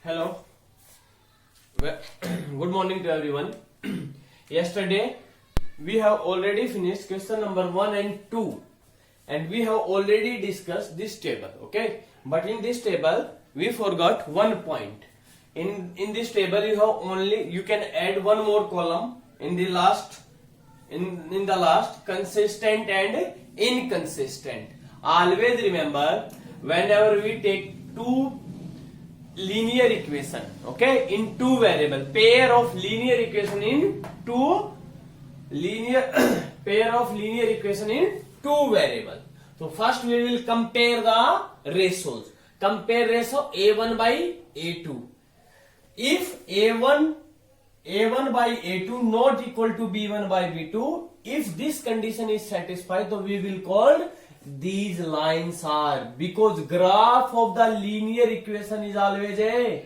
Hello. Well, good morning to everyone. Yesterday we have already finished question number 1 and 2 and we have already discussed this table, okay? But in this table we forgot one point. In this table you can add one more column in the last consistent and inconsistent. Always remember, whenever we take two linear equation, okay, in two variable, pair of linear equation in two pair of linear equation in two variable. So first we will compare the ratios. Compare ratio A1 by A2. If A1 by A2 not equal to B1 by B2, if this condition is satisfied, so we will call these lines are, because graph of the linear equation is always a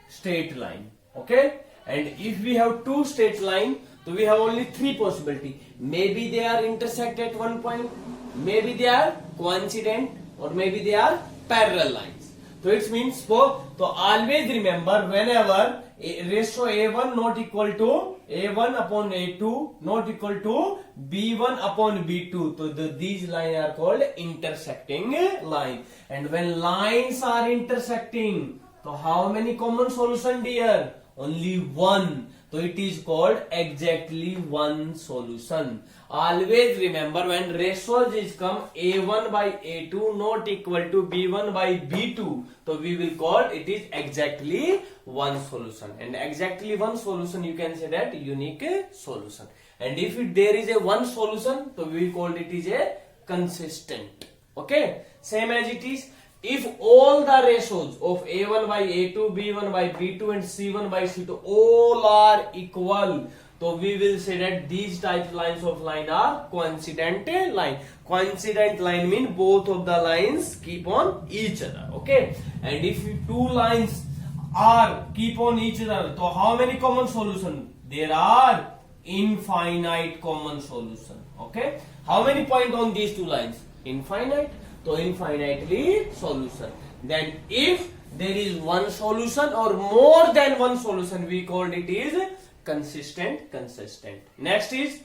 straight line, okay? And if we have two straight line, so we have only three possibility. Maybe they are intersect at one point, maybe they are coincident, or maybe they are parallel lines. So it means, so always remember, whenever ratio A1 not equal to A1 upon A2 not equal to B1 upon B2, so these lines are called intersecting line. And when lines are intersecting, so how many common solution, dear? Only one. So it is called exactly one solution. Always remember, when ratios is come A1 by A2 not equal to B1 by B2, so we will call it is exactly one solution. And exactly one solution, you can say that unique solution. And if there is a one solution, so we will call it is a consistent. Okay, same as it is. If all the ratios of A1 by A2, B1 by B2 and C1 by C2 all are equal, so we will say that these types lines of line are coincident line. Coincident line means both of the lines keep on each other, okay? And if two lines are keep on each other, so how many common solution? There are infinite common solution, okay? How many points on these two lines? Infinite. So infinitely solution. Then if there is one solution or more than one solution, we called it is consistent. Next is,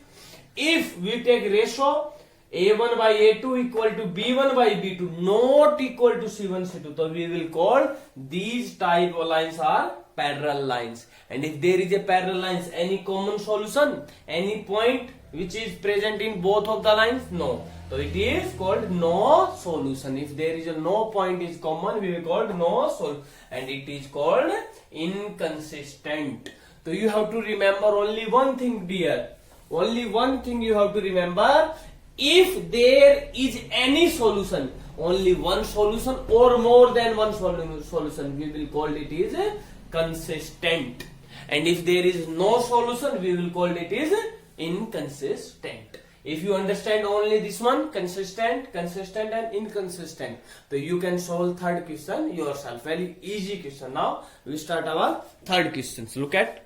if we take ratio A1 by A2 equal to B1 by B2 not equal to C1 C2, so we will call these type of lines are parallel lines. And if there is a parallel lines, any common solution, any point which is present in both of the lines? No. So it is called no solution. If there is a no point is common, we will call no solution, and it is called inconsistent. So you have to remember only one thing, dear. Only one thing you have to remember. If there is any solution, only one solution or more than one solution, we will call it is consistent. And if there is no solution, we will call it is inconsistent. If you understand only this one, consistent and inconsistent, so you can solve third question yourself. Very easy question. Now we start our third question. So look at.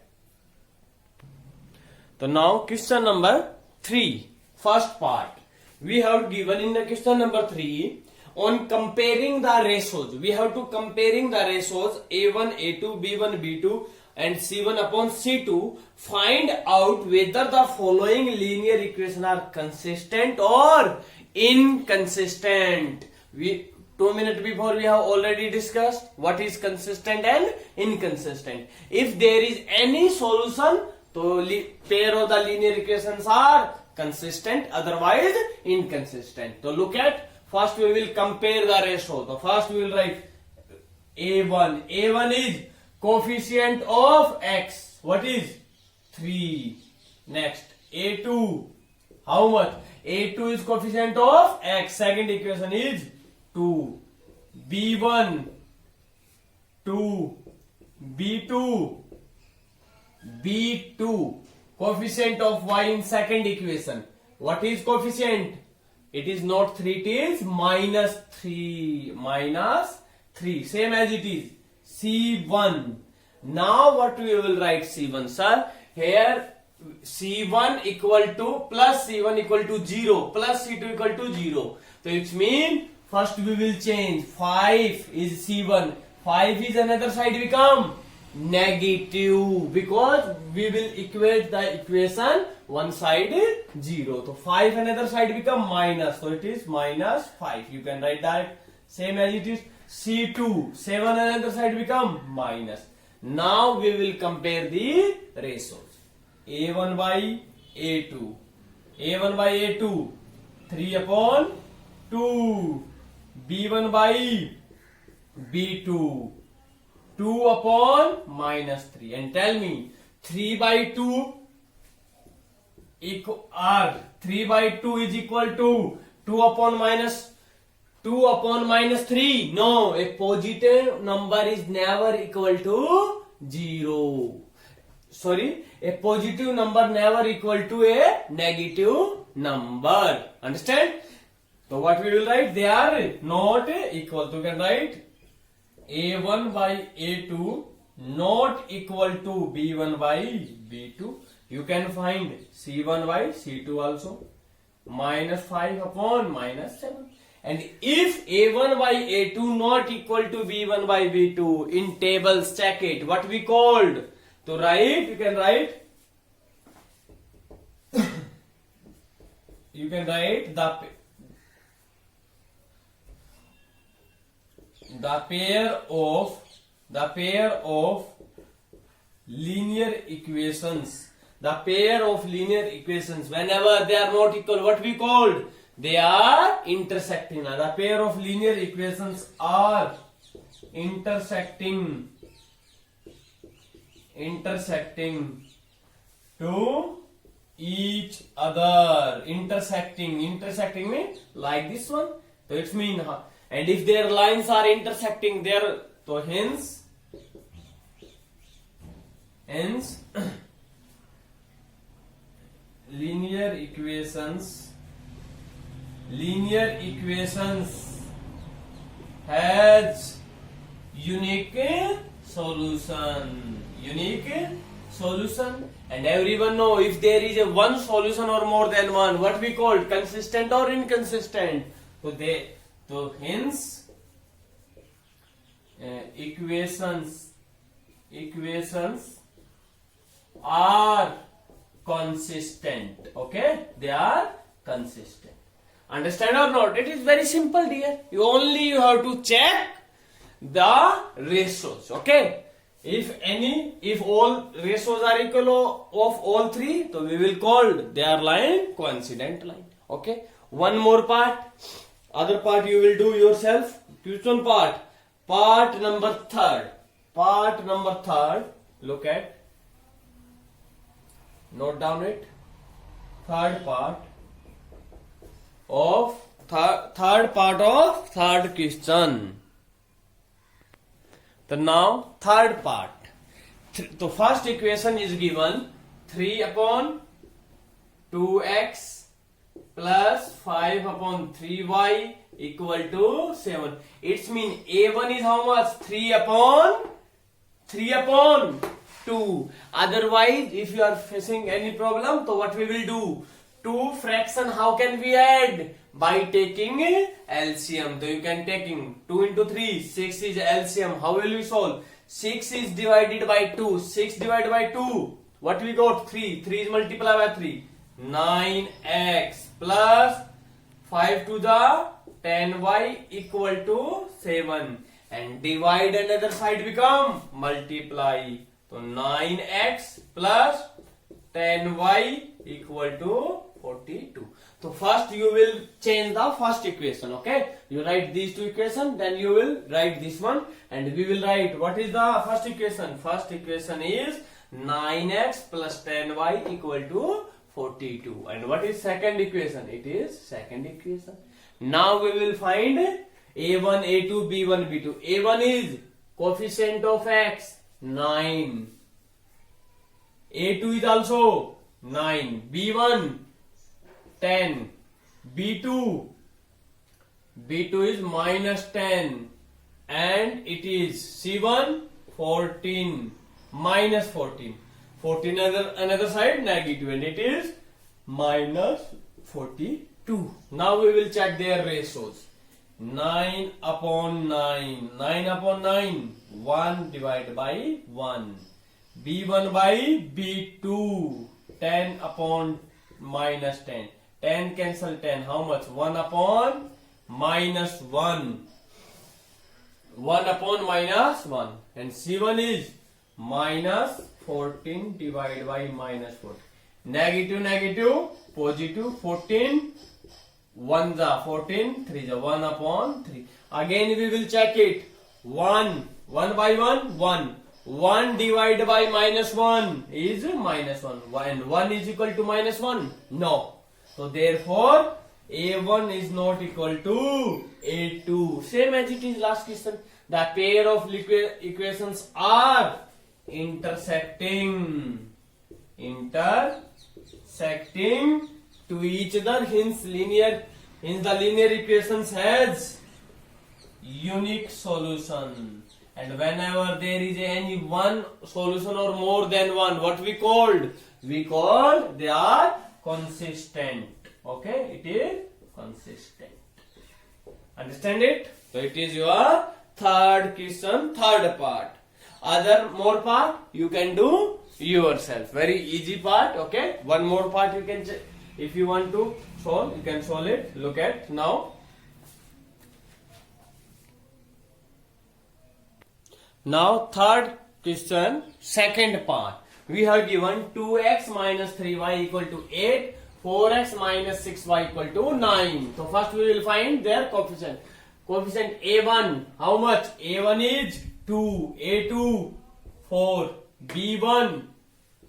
So now question number 3, first part. We have given in the question number 3, on comparing the ratios. We have to comparing the ratios A1, A2, B1, B2 and C1 upon C2, find out whether the following linear equations are consistent or inconsistent. 2 minutes before we have already discussed what is consistent and inconsistent. If there is any solution, so pair of the linear equations are consistent, otherwise inconsistent. So look at, first we will compare the ratio. So first we will write A1. A1 is coefficient of x. What is? 3. Next, A2. How much? A2 is coefficient of x. Second equation is 2. B1, 2. B2, B2. Coefficient of y in second equation. What is coefficient? It is not 3, it is minus 3. Minus 3. Same as it is. C1. Now what we will write C1, sir? Here C1 equal to plus C1 equal to 0 plus C2 equal to 0. So it means first we will change 5 is C1. 5 is another side become negative because we will equate the equation one side is 0. So 5 another side become minus. So it is minus 5. You can write that same as it is. C2 7 another side become minus. Now we will compare the ratios. A1 by A2. A1 by A2 3 upon 2. B1 by B2 2 upon minus 3. And tell me 3 by 2 equal 3 by 2 is equal to 2 upon minus 3. No, a positive number is never equal to 0. Sorry, a positive number never equal to a negative number. Understand? So what we will write? They are not equal. So you can write A1 by A2 not equal to B1 by B2. You can find C1 by C2 also. Minus 5 upon minus 7. And if A1 by A2 not equal to B1 by B2, in tables check it. What we called? To write, you can write you can write the pair of linear equations. The pair of linear equations, whenever they are not equal, what we called? They are intersecting. Now, the pair of linear equations are intersecting to each other. Intersecting means like this one. So it's mean, and if their lines are intersecting there, so hence linear equations has unique solution, and everyone know if there is a one solution or more than one, what we call consistent or inconsistent. So hence equations are consistent. Okay, they are consistent. Understand or not? It is very simple, dear. You have to check the ratios. Okay, if all ratios are equal of all three, so we will call their line coincident line. Okay, one more part. Other part you will do yourself. Tuition part number third. Look at, note down it. Third part of third question. So now third part. The first equation is given 3 upon 2x plus 5 upon 3y equal to 7. It means A1 is how much? 3 upon 2. Otherwise, if you are facing any problem, so what we will do? 2 fraction, how can we add? By taking LCM. So you can taking 2 into 3, 6 is LCM. How will we solve? 6 is divided by 2. 6 divided by 2. What we got? 3. 3 is multiplied by 3. 9x plus 5 to the 10y equal to 7. And divide another side become multiply. So 9x plus 10y equal to 42. So first you will change the first equation. Okay, you write these two equations, then you will write this one, and we will write what is the first equation. First equation is 9x plus 10y equal to 42. And what is second equation? It is second equation. Now we will find a1, a2, b1, b2. a1 is coefficient of x 9. a2 is also 9. b1 10. b2 is minus 10, and it is c1 14 minus 14. 14 another side negative, and it is minus 42. Now we will check their ratios. 9 upon 9. 9 upon 9. 1 divided by 1. B1 by B2. 10 upon minus 10. 10 cancel 10. How much? 1 upon minus 1. 1 upon minus 1. And C1 is minus 14 divided by minus 14. Negative, negative, positive, 14. 1 the 14, 3 the 1 upon 3. Again we will check it. 1 by 1, 1. 1 divided by minus 1 is minus 1. And 1 is equal to minus 1? No. So therefore, A1 is not equal to A2. Same as it is last question. The pair of equations are intersecting to each other, hence the linear equations has unique solution. And whenever there is any one solution or more than one, what we called? We called they are consistent. Okay, it is consistent. Understand it? So it is your third question, third part. Other more part you can do yourself. Very easy part. Okay, one more part you can check. If you want to solve, you can solve it. Look at now. Now third question, second part. We have given 2x minus 3y equal to 8, 4x minus 6y equal to 9. So first we will find their coefficient. Coefficient A1, how much? A1 is 2, A2 4, B1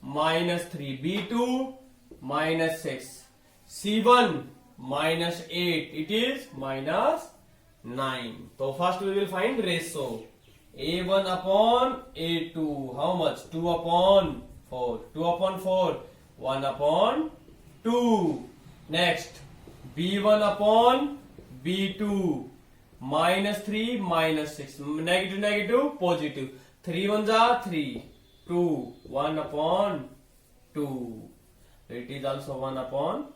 minus 3, B2 minus 6, C1 minus 8, it is minus 9. So first we will find ratio. A1 upon A2, how much? 2 upon 4, 2 upon 4, 1 upon 2. Next, B1 upon B2, minus 3, minus 6, negative, negative, positive. 3 ones are 3, 2, 1 upon 2. It is also 1 upon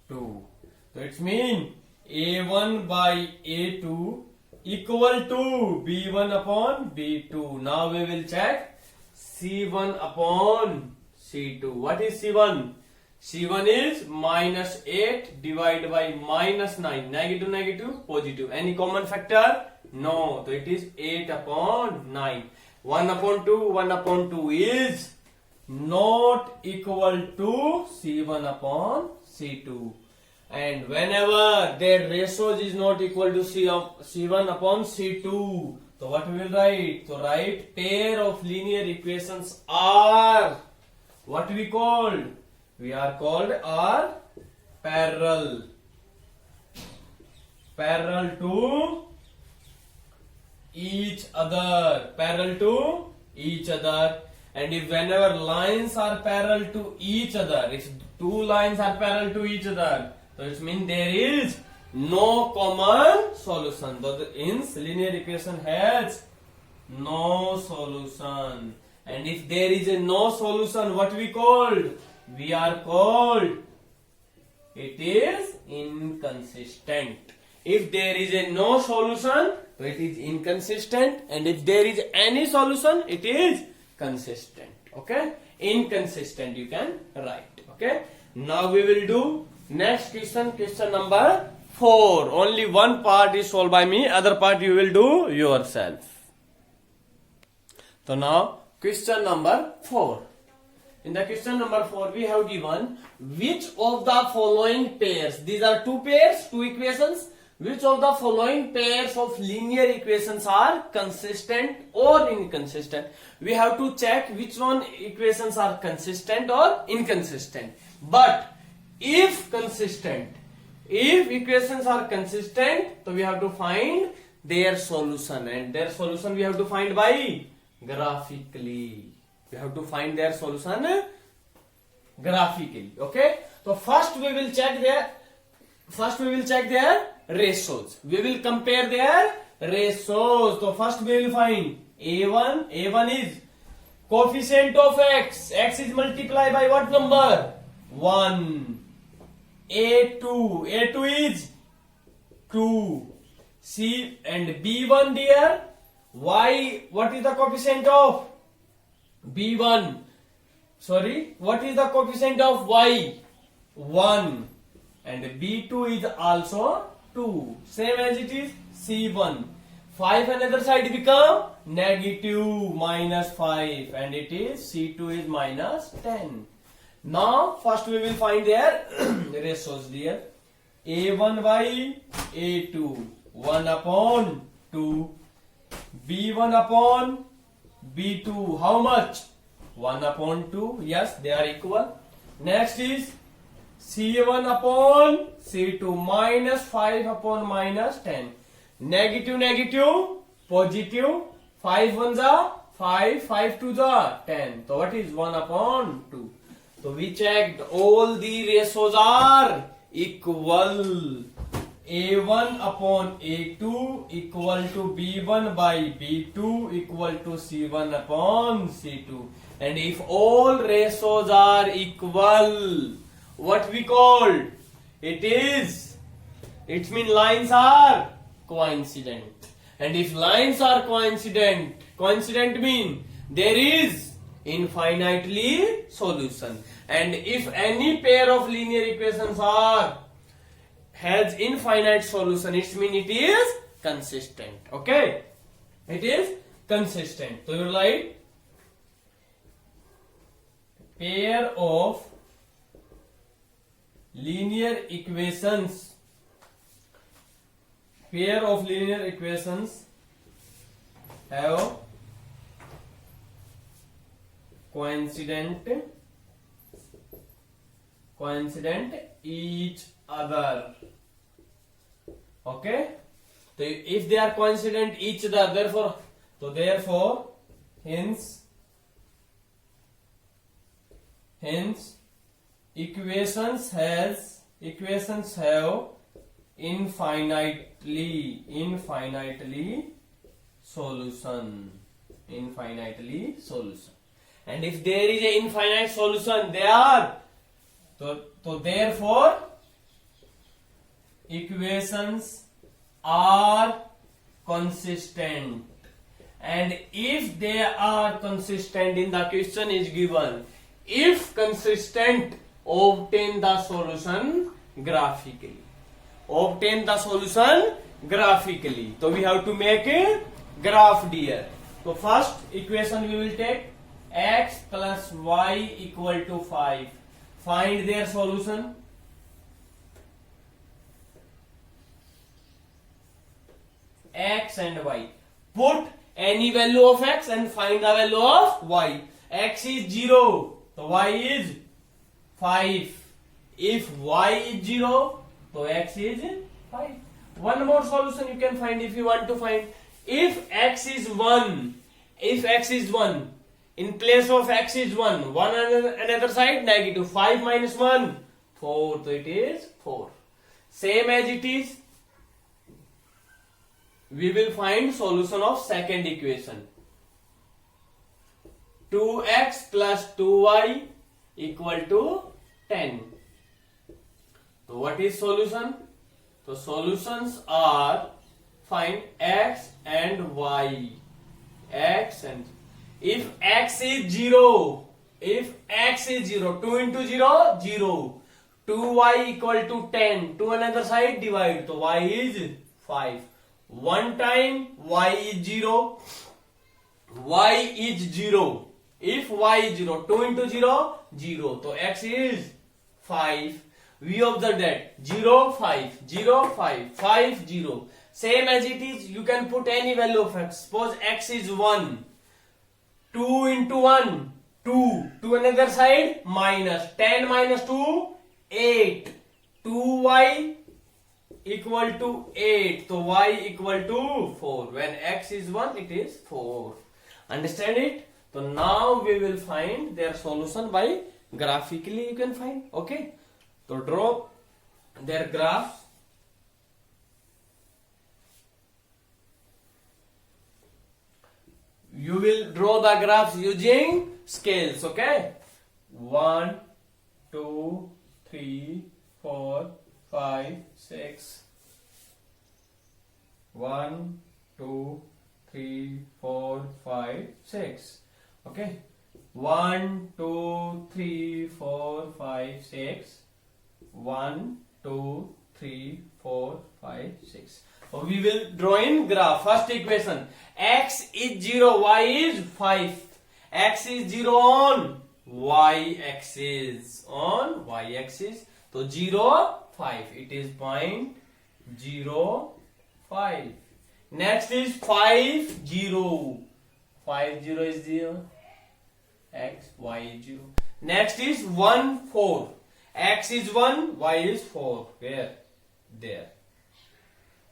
2. So it means A1 by A2 equal to B1 upon B2. Now we will check C1 upon C2. What is C1? C1 is minus 8 divided by minus 9. Negative, negative, positive. Any common factor? No. So it is 8 upon 9. 1 upon 2, 1 upon 2 is not equal to C1 upon C2. And whenever their ratios is not equal to C1 upon C2, so what we will write? So write pair of linear equations are what we called? We are called are parallel. Parallel to each other. Parallel to each other. And if whenever lines are parallel to each other, if two lines are parallel to each other, so it means there is no common solution. So the linear equation has no solution. And if there is a no solution, what we called? We are called it is inconsistent. If there is a no solution, so it is inconsistent. And if there is any solution, it is consistent. Okay, inconsistent you can write. Okay, now we will do next question, question number 4. Only one part is solved by me, other part you will do yourself. So now question number 4. In the question number 4 we have given which of the following pairs, these are two pairs, two equations, which of the following pairs of linear equations are consistent or inconsistent. We have to check which one equations are consistent or inconsistent. But if consistent, if equations are consistent, so we have to find their solution, and their solution we have to find by graphically. We have to find their solution graphically. Okay, so first we will check their ratios. We will compare their ratios. So first we will find A1. A1 is coefficient of x. X is multiplied by what number? 1. A2. A2 is 2. C and B1 there. Y, what is the coefficient of B1? Sorry, what is the coefficient of Y? 1. And B2 is also 2. Same as it is C1. 5 another side become negative minus 5 and it is C2 is minus 10. Now first we will find their ratios there. A1 by A2 1 upon 2. B1 upon B2 how much? 1 upon 2. Yes, they are equal. Next is C1 upon C2 minus 5 upon minus 10. Negative negative positive. 5 ones are 5, 5 twos are 10. So what is 1 upon 2? So we checked all the ratios are equal. A1 upon A2 equal to B1 by B2 equal to C1 upon C2. And if all ratios are equal, what we call it is, it means lines are coincident. And if lines are coincident mean there is infinitely solution. And if any pair of linear equations has infinite solution, it means it is consistent. Okay, it is consistent. So you write pair of linear equations. Pair of linear equations have coincident each other. Okay, so if they are coincident each other, therefore hence equations have infinitely solution. And if there is a infinite solution, they are so therefore equations are consistent. And if they are consistent, in the question is given, if consistent, obtain the solution graphically. Obtain the solution graphically. So we have to make a graph here. So first equation we will take x plus y equal to 5. Find their solution. X and y. Put any value of x and find the value of y. X is 0, so y is 5. If y is 0, so x is 5. One more solution you can find if you want to find. If x is 1, in place of x is 1 another side negative. 5 minus 1, 4, so it is 4. Same as it is, we will find solution of second equation. 2x plus 2y equal to 10. So what is solution? So solutions are, find x and y. X and if x is 0, 2 into 0, 0. 2y equal to 10. To another side divide. So y is 5. One time y is 0. Y is 0. If y is 0, 2 into 0, 0. So x is 5. We observe that 0, 5, 0, 5, 5, 0. Same as it is, you can put any value of x. Suppose x is 1. 2 into 1, 2. To another side, minus. 10 minus 2, 8. 2y equal to 8. So y equal to 4. When x is 1, it is 4. Understand it? So now we will find their solution by graphically you can find. Okay. So draw their graphs. You will draw the graphs using scales. Okay. 1, 2, 3, 4, 5, 6, 1, 2, 3, 4, 5, 6. Okay. 1, 2, 3, 4, 5, 6. 1, 2, 3, 4, 5, 6. So we will draw in graph. First equation. X is 0, Y is 5. X is 0 on Y axis. On Y axis. So 0, 5. It is 0.05. Next is 5, 0. 5, 0 is 0. X, Y is 0. Next is 1, 4. X is 1, Y is 4. Where? There.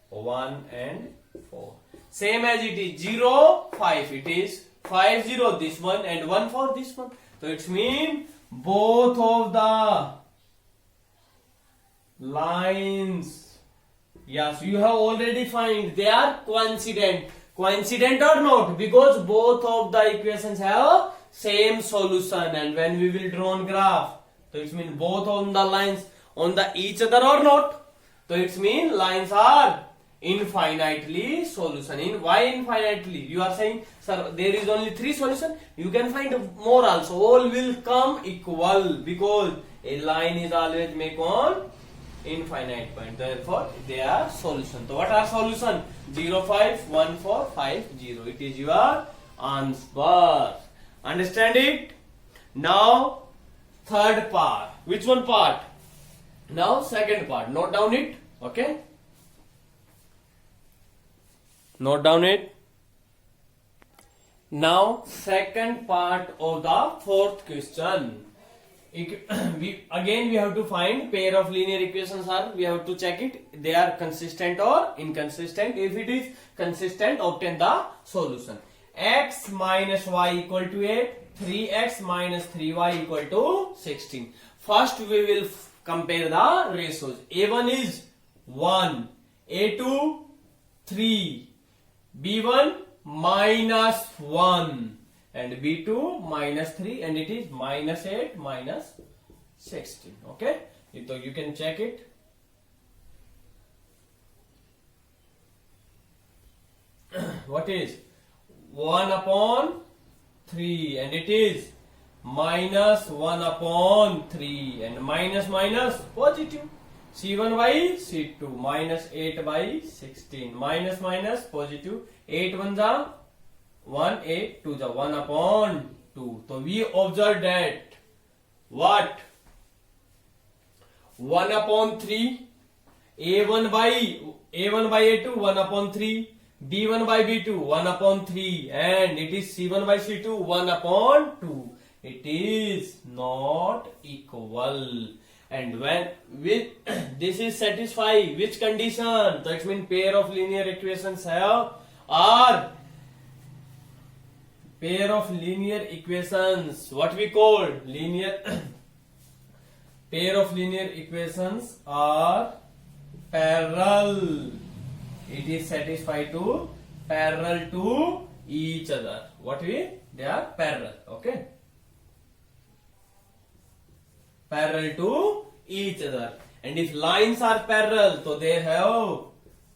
1 and 4. Same as it is 0, 5. It is 5, 0 this one and 1, 4 this one. So it means both of the lines, yes, you have already find they are coincident. Coincident or not? Because both of the equations have same solution, and when we will draw on graph, so it means both on the lines on the each other or not. So it means lines are infinitely solution. In why infinitely? You are saying, sir, there is only 3 solution. You can find more also. All will come equal because a line is always make on infinite point. Therefore, they are solution. So what are solution? 0, 5, 1, 4, 5, 0. It is your answer. Understand it? Now, third part. Which one part? Now, second part. Note down it. Okay? Note down it. Now, second part of the fourth question. We have to find pair of linear equations are, we have to check it. They are consistent or inconsistent. If it is consistent, obtain the solution. X minus y equal to 8. 3x minus 3y equal to 16. First, we will compare the ratios. A1 is 1. A2, 3. B1 minus 1 and B2 minus 3, and it is minus 8 minus 16. Okay, so you can check it. What is 1 upon 3 and it is minus 1 upon 3 and minus minus positive. C1 by C2 minus 8 by 16 minus minus positive. 8 1 the 1, 8 2 the 1 upon 2. So we observe that what 1 upon 3 A1 by A2 1 upon 3 B1 by B2 1 upon 3 and it is C1 by C2 1 upon 2. It is not equal. And when with this is satisfy which condition? That means pair of linear equations have are pair of linear equations. What we call linear pair of linear equations are parallel. It is satisfied to parallel to each other. They are parallel. Okay. Parallel to each other, and if lines are parallel, so they have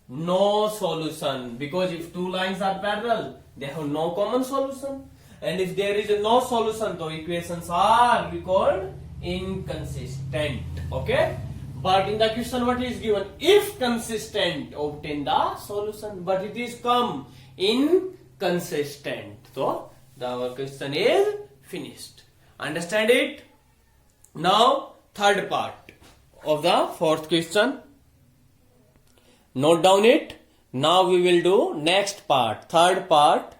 no solution, because if two lines are parallel, they have no common solution, and if there is no solution, the equations are called inconsistent. Okay, but in the question what is given? If consistent, obtain the solution, but it is come inconsistent, so our question is finished. Understand it? Now, third part of the fourth question. Note down it. Now we will do next part, third part.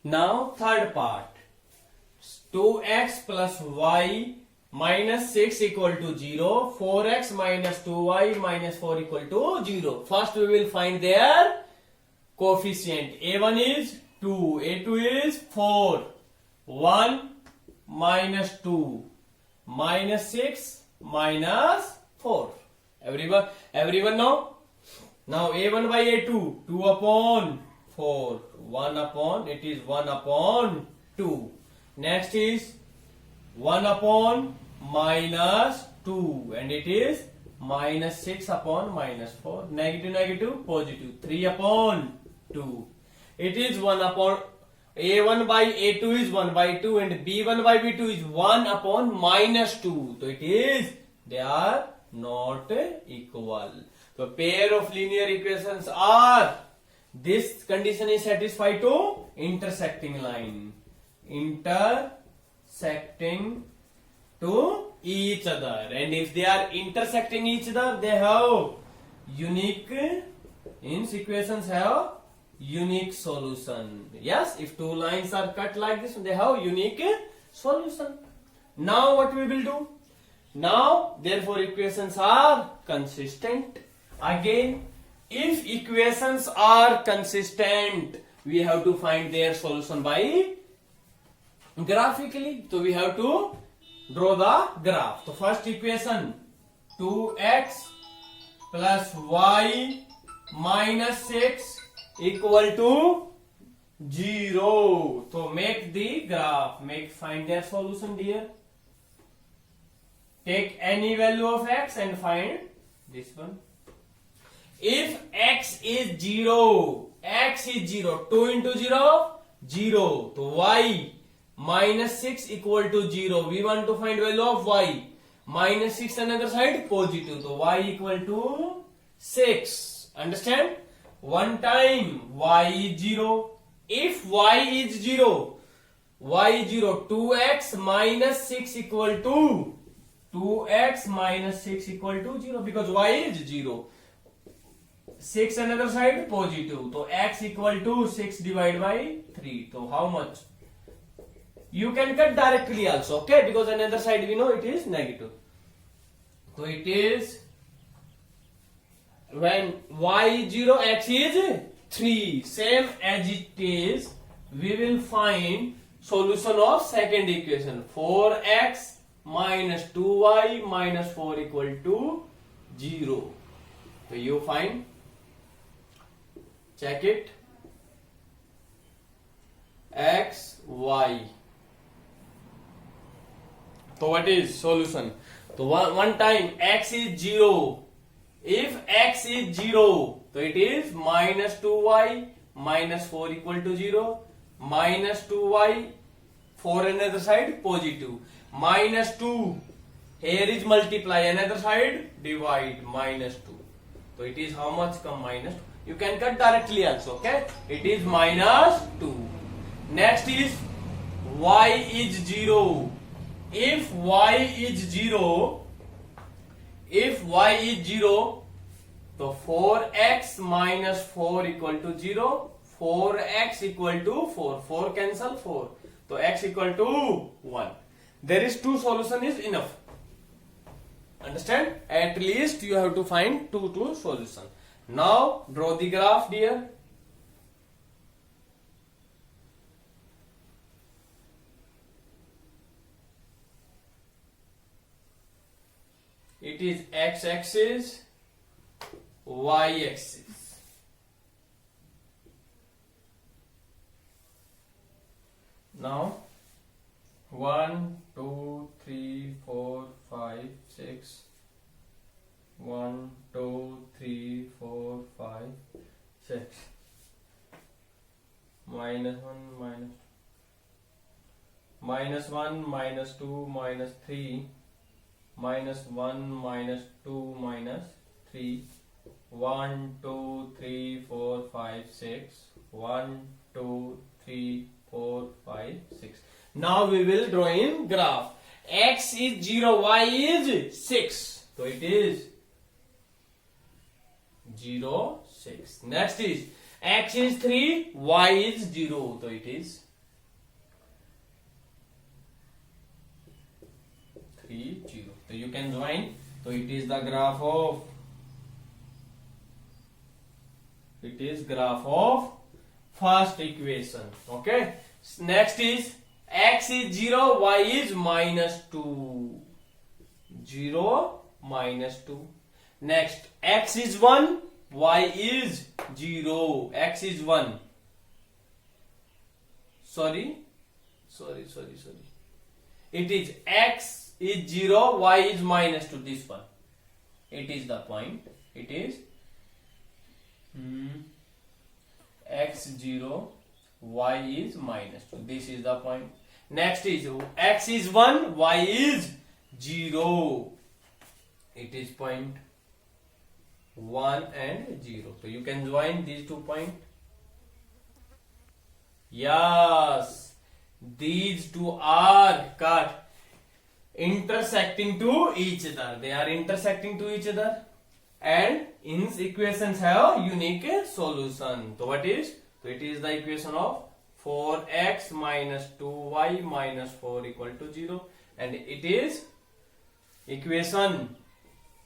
Now, third part. 2x plus y minus 6 equal to 0. 4x minus 2y minus 4 equal to 0. First we will find their coefficient. A1 is 2. A2 is 4. 1 minus 2. Minus 6 minus 4. Everyone know? Now A1 by A2, 2 upon 4, 1 upon, it is 1 upon 2. Next is 1 upon minus 2 and it is minus 6 upon minus 4. Negative, negative, positive. 3 upon 2. It is 1 upon a1 by a2 is 1 by 2 and b1 by b2 is 1 upon minus 2. So it is, they are not equal. So pair of linear equations are, this condition is satisfied to intersecting line. Intersecting to each other. And if they are intersecting each other, they have unique, in equations have unique solution. Yes, if two lines are cut like this, they have unique solution. Now what we will do? Now, therefore, equations are consistent. Again, if equations are consistent, we have to find their solution by graphically. So we have to draw the graph. So first equation, 2x plus y minus 6 equal to 0. So make the graph, find their solution, dear. Take any value of x and find this one. If x is 0, 2 into 0, 0. So y minus 6 equal to 0. We want to find value of y. Minus 6 another side, positive. So y equal to 6. Understand? One time y is 0. If y is 0, 2x minus 6 equal to 2x minus 6 equal to 0 because y is 0. 6 another side, positive. So x equal to 6 divided by 3. So how much? You can cut directly also, okay? Because another side we know it is negative. So it is, when y is 0, x is 3. Same as it is, we will find solution of second equation. 4x minus 2y minus 4 equal to 0. So you find, check it, x, y. So what is solution? So one time x is 0. If x is 0, so it is minus 2y minus 4 equal to 0. Minus 2y, 4 another side, positive. Minus 2, here is multiply, another side divide, minus 2. So it is how much come? Minus 2. You can cut directly also, okay? It is minus 2. Next is y is 0. If y is 0, so 4x minus 4 equal to 0. 4x equal to 4. 4 cancel 4. So x equal to 1. There is two solution is enough. Understand? At least you have to find two solution. Now draw the graph, dear. It is x-axis, y-axis. Now 1, 2, 3, 4, 5, 6. 1, 2, 3, 4, 5, 6. Minus 1, minus 1, minus 2, minus 3. Minus 1, minus 2, minus 3. 1, 2, 3, 4, 5, 6. 1, 2, 3, 4, 5, 6. Now we will draw in graph. X is 0, y is 6. So it is 0, 6. Next is x is 3, y is 0. So it is 3, 0. So you can join. So it is the graph of first equation. Okay. Next is x is 0, y is minus 2. 0, minus 2. Next, x is 1, y is 0. X is 1. Sorry. It is x is 0, y is minus 2. This one. it is the point. It is x0, y is -2. This is the point. Next is x is 1, y is 0. It is point 1 and 0. So you can join these 2 points. Yes, these two are cut, intersecting to each other. They are intersecting to each other, and in equations have unique solution. So what is? So it is the equation of 4x minus 2y minus 4 equal to 0, and it is equation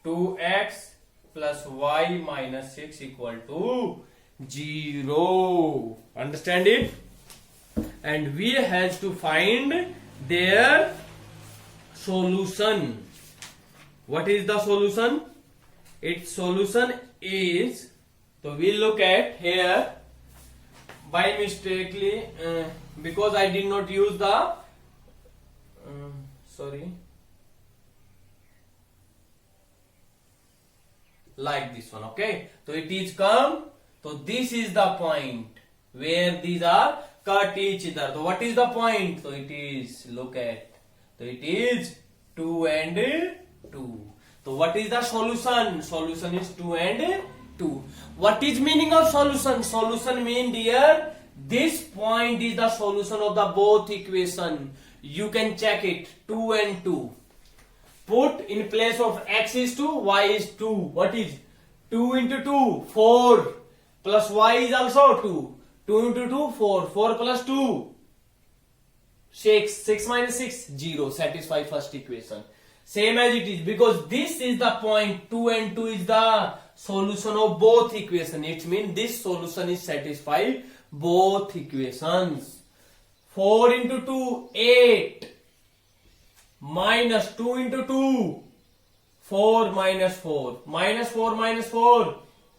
2x plus y minus 6 equal to 0. Understand it? And we have to find their solution. What is the solution? Its solution is, so we look at here by mistakenly, because I did not use the like this one. Okay, so it is come, so this is the point where these are cut each other. So what is the point? So it is, look at, so it is 2 and 2. So what is the solution? Solution is 2 and 2. What is meaning of solution? Solution mean, dear, this point is the solution of the both equation. You can check it, 2 and 2. Put in place of x is 2, y is 2. What is 2 into 2? 4. Plus y is also 2. 2 into 2, 4. 4 plus 2, 6. 6 minus 6, 0. Satisfy first equation. Same as it is, because this is the point, 2 and 2 is the solution of both equations. It means this solution is satisfy both equations. 4 into 2, 8. Minus 2 into 2, 4 minus 4. Minus 4 minus 4,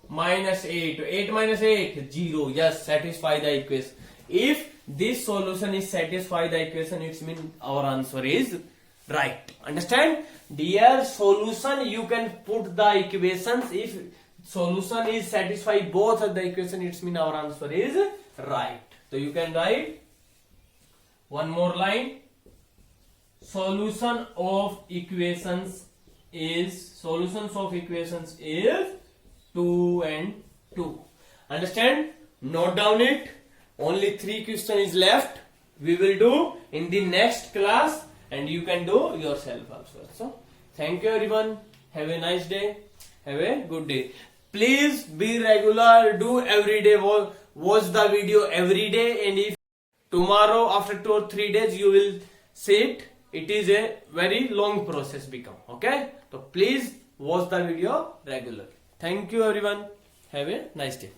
minus 8. 8 minus 8, 0. Yes, satisfy the equation. If this solution is satisfy the equation, it means our answer is right. Understand? Dear, solution you can put the equations. If solution is satisfy both of the equation, it means our answer is right. So you can write one more line. Solutions of equations is 2 and 2. Understand? Note down it. Only 3 questions is left. We will do in the next class, and you can do yourself also. So thank you everyone. Have a nice day. Have a good day. Please be regular. Do every day. Watch the video every day. And if tomorrow after 2 or 3 days you will see it, it is a very long process become. Okay. So please watch the video regular. Thank you everyone. Have a nice day.